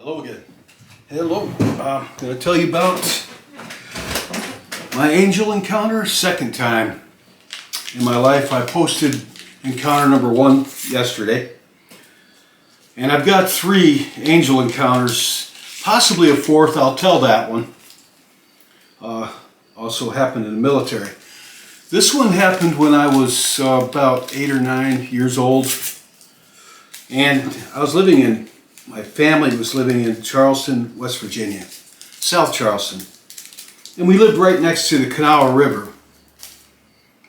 Hello again. Hello. I'm going to tell you about my angel encounter, second time in my life. I posted encounter number 1 yesterday. And I've got 3 angel encounters, possibly a 4th. I'll tell that one. Also happened in the military. This one happened when I was about 8 or 9 years old. And I was my family was living in Charleston, West Virginia, South Charleston. And we lived right next to the Kanawha River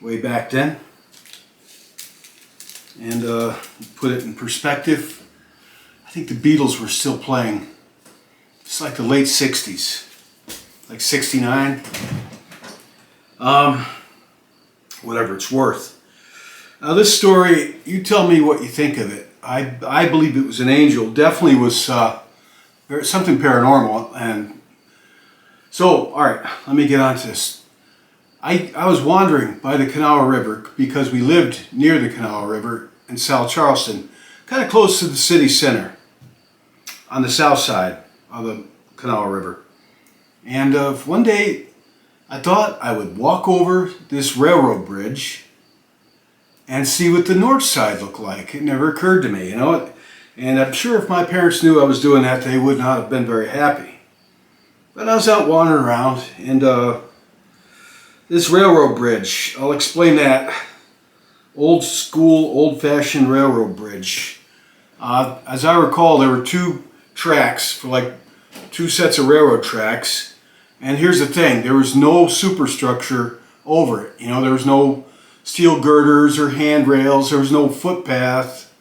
way back then. And put it in perspective, I think the Beatles were still playing. It's like the late 60s, like 69. Whatever it's worth. Now this story, you tell me what you think of it. I believe it was an angel. Definitely was something paranormal. And so, all right, let me get on to this. I was wandering by the Kanawha River because we lived near the Kanawha River in South Charleston, kind of close to the city center on the south side of the Kanawha River. And one day I thought I would walk over this railroad bridge and see what the north side looked like. It never occurred to me, you know. And I'm sure if my parents knew I was doing that, they would not have been very happy. But I was out wandering around, and this railroad bridge, I'll explain that. Old school, old-fashioned railroad bridge. As I recall, there were 2 tracks for like 2 sets of railroad tracks. And here's the thing, there was no superstructure over it. You know, there was no steel girders or handrails, there was no footpath.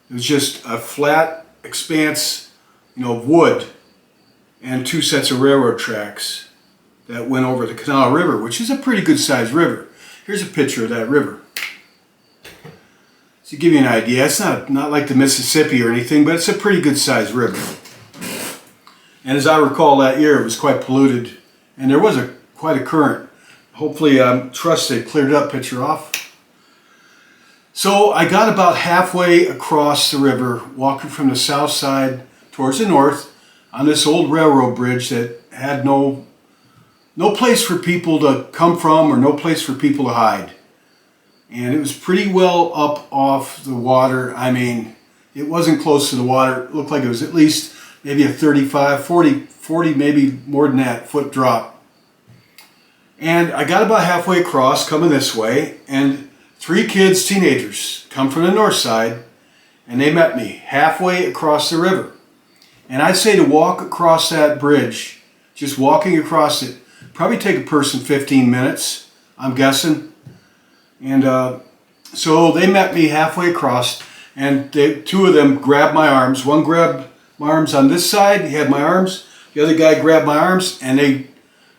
It was just a flat expanse, of wood and 2 sets of railroad tracks that went over the Kanawha River, which is a pretty good sized river. Here's a picture of that river. To give you an idea, it's not like the Mississippi or anything, but it's a pretty good sized river. And as I recall that year, it was quite polluted, and there was quite a current. Hopefully, trust they cleared up picture off. So I got about halfway across the river, walking from the south side towards the north on this old railroad bridge that had no place for people to come from or no place for people to hide. And it was pretty well up off the water. I mean, it wasn't close to the water. It looked like it was at least maybe a 35, 40, maybe more than that foot drop. And I got about halfway across, coming this way, and 3 kids, teenagers, come from the north side, and they met me halfway across the river. And I'd say to walk across that bridge, just walking across it, probably take a person 15 minutes, I'm guessing. And so they met me halfway across, and 2 of them grabbed my arms. One grabbed my arms on this side, he had my arms. The other guy grabbed my arms, and they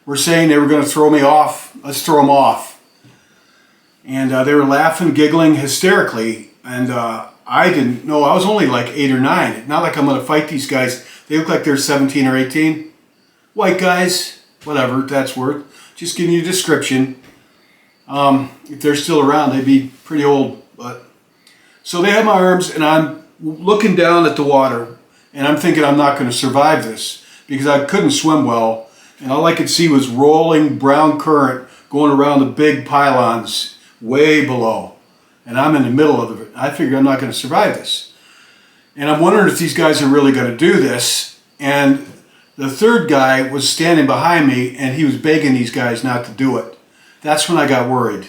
were saying they were going to throw me off. Let's throw them off. And they were laughing, giggling hysterically. And I didn't know. I was only like 8 or 9. Not like I'm going to fight these guys. They look like they're 17 or 18. White guys, whatever that's worth. Just giving you a description. If they're still around, they'd be pretty old. So they have my arms, and I'm looking down at the water. And I'm thinking I'm not going to survive this because I couldn't swim well. And all I could see was rolling brown current going around the big pylons way below. And I'm in the middle of it. I figured I'm not going to survive this. And I'm wondering if these guys are really going to do this. And the 3rd guy was standing behind me, and he was begging these guys not to do it. That's when I got worried.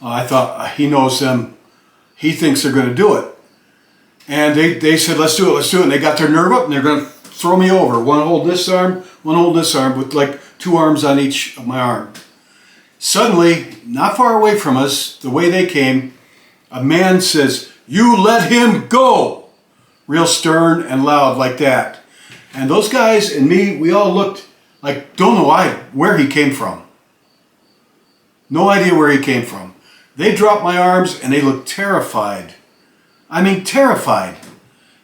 I thought, he knows them. He thinks they're going to do it. And they said, let's do it. And they got their nerve up, and they're going to throw me over. One holding this arm, one holding this arm, with like 2 arms on each of my arm. Suddenly, not far away from us, the way they came, a man says, "You let him go!" Real stern and loud like that. And those guys and me, we all looked like, don't know where he came from. No idea where he came from. They dropped my arms and they looked terrified. I mean, terrified.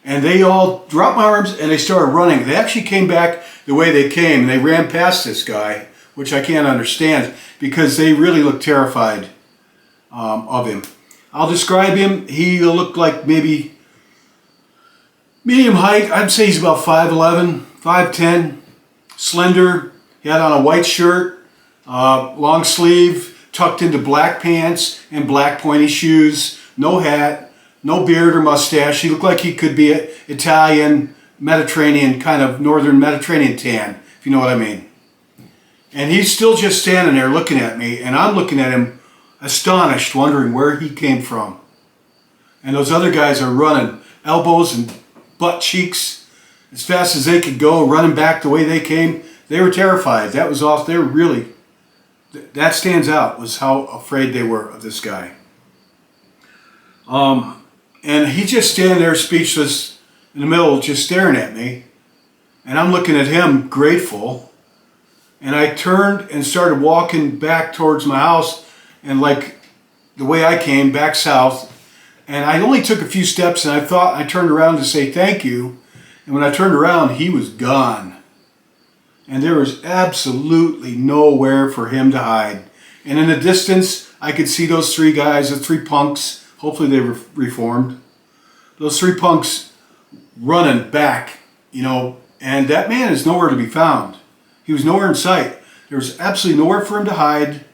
And they all dropped my arms and they started running. They actually came back the way they came. They ran past this guy, which I can't understand because they really looked terrified of him. I'll describe him. He looked like maybe Medium height, I'd say he's about 5'11", 5'10", slender. He had on a white shirt, long sleeve, tucked into black pants and black pointy shoes, no hat, no beard or mustache. He looked like he could be an Italian, Mediterranean, kind of northern Mediterranean tan, if you know what I mean. And he's still just standing there looking at me, and I'm looking at him astonished, wondering where he came from. And those other guys are running, elbows and butt cheeks, as fast as they could go, running back the way they came. They were terrified. That was off. They were really, that stands out, was how afraid they were of this guy. And he just standing there speechless in the middle, just staring at me. And I'm looking at him, grateful. And I turned and started walking back towards my house, and like the way I came, back south. And I only took a few steps, and I turned around to say thank you. And when I turned around, he was gone. And there was absolutely nowhere for him to hide. And in the distance, I could see those three guys, the three punks. Hopefully they were reformed. Those three punks running back, you know, and that man is nowhere to be found. He was nowhere in sight. There was absolutely nowhere for him to hide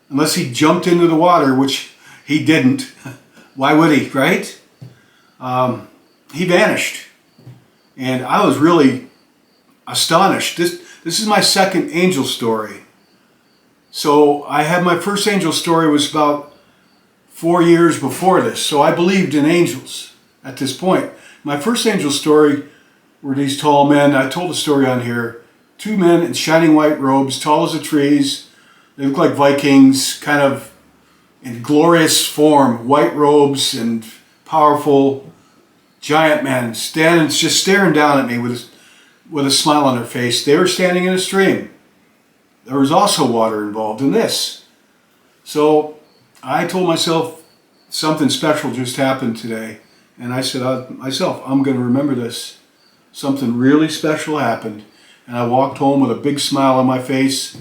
unless he jumped into the water, which he didn't. Why would he, right? He vanished. And I was really astonished. This is my second angel story. So I had my first angel story was about 4 years before this. So I believed in angels at this point. My first angel story were these tall men. I told a story on here. Two men in shining white robes, tall as the trees. They look like Vikings, kind of in glorious form. White robes and powerful giant men standing, just staring down at me with a smile on their face. They were standing in a stream. There was also water involved in this. So I told myself something special just happened today. And I said myself, I'm going to remember this. Something really special happened. And I walked home with a big smile on my face.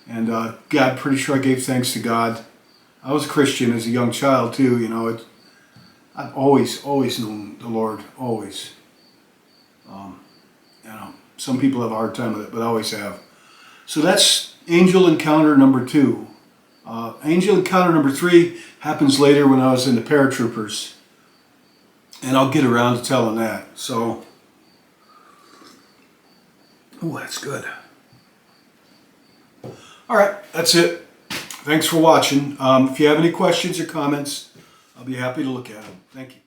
And God, pretty sure I gave thanks to God. I was a Christian as a young child too, you know. I've always known the Lord, always. You know, some people have a hard time with it, but I always have. So that's angel encounter number 2. Angel encounter number 3 happens later when I was in the paratroopers. And I'll get around to telling that. So, oh, that's good. All right, that's it. Thanks for watching. If you have any questions or comments, I'll be happy to look at them. Thank you.